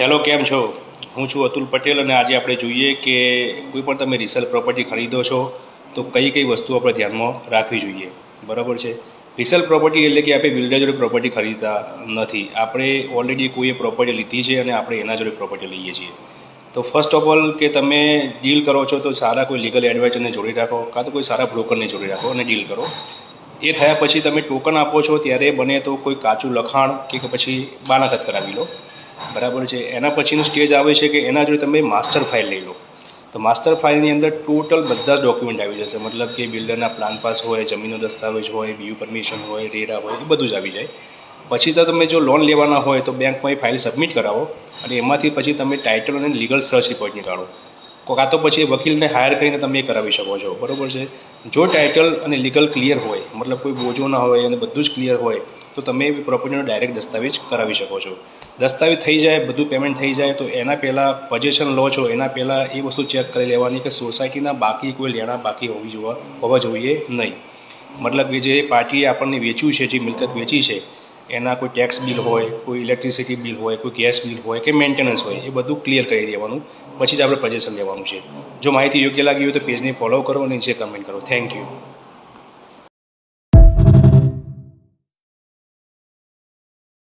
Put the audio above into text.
Hello, કેમ છો? હું છું અતુલ પટેલ અને આજે આપણે જોઈએ કે કોઈ પણ તમે રિસેલ પ્રોપર્ટી ખરીદો છો તો કઈ કઈ વસ્તુઓ આપણે ધ્યાનમાં રાખવી જોઈએ. બરાબર છે. રિસેલ પ્રોપર્ટી એટલે કે આપણે બિલ્ડર જોડે પ્રોપર્ટી ખરીદતા નથી. આપણે ઓલરેડી કોઈએ પ્રોપર્ટી લીધી છે અને આપણે એના જોડે પ્રોપર્ટી લઈએ છીએ. તો ફર્સ્ટ ઓફ ઓલ કે તમે ડીલ કરો છો તો સારા કોઈ લીગલ એડવાઇઝરને જોડી રાખો, કાં તો કોઈ સારા બ્રોકરને જોડી રાખો અને ડીલ કરો. એ થયા પછી તમે ટોકન આપો છો ત્યારે બને તો કોઈ કાચું લખાણ કે પછી બાનાખત કરાવી લો. બરાબર છે. એના પછીનું સ્ટેજ આવે છે કે એના જોડે તમે માસ્ટર ફાઇલ લઈ લો. તો માસ્ટર ફાઇલની અંદર ટોટલ બધા જ ડોક્યુમેન્ટ આવી જશે, મતલબ કે બિલ્ડરના પ્લાન પાસ હોય, જમીનનો દસ્તાવેજ હોય, બીયુ પરમિશન હોય, રેરા હોય, એ બધું જ આવી જાય. પછી તો તમે જો લોન લેવાના હોય તો બેંકમાં એ ફાઇલ સબમિટ કરાવો અને એમાંથી પછી તમે ટાઇટલ અને લીગલ સર્ચ રિપોર્ટ નીકાળો. કાં તો પછી વકીલને હાયર કરીને તમે એ કરાવી શકો છો. બરાબર છે. જો ટાઇટલ અને લીગલ ક્લિયર હોય, મતલબ કોઈ બોજો ના હોય અને બધું જ ક્લિયર હોય તો તમે પ્રોપર્ટીનો ડાયરેક્ટ દસ્તાવેજ કરાવી શકો છો. દસ્તાવેજ થઈ જાય, બધું પેમેન્ટ થઈ જાય તો એના પહેલાં પોઝેશન લો છો એના પહેલાં એ વસ્તુ ચેક કરી લેવાની કે સોસાયટીના બાકી કોઈ લેણા બાકી હોવા જોઈએ નહીં. મતલબ કે જે પાર્ટીએ આપણને વેચ્યું છે, જે મિલકત વેચી છે, એના કોઈ ટેક્સ બિલ હોય, કોઈ ઇલેક્ટ્રિસિટી બિલ હોય, કોઈ ગેસ બિલ હોય કે મેન્ટેનન્સ હોય, એ બધું ક્લિયર કરી દેવાનું. પછી જ આપણે પોઝેશન લેવાનું છે. જો માહિતી યોગ્ય લાગી હોય તો પેજને ફોલો કરો અને નીચે કમેન્ટ કરો. Thank you.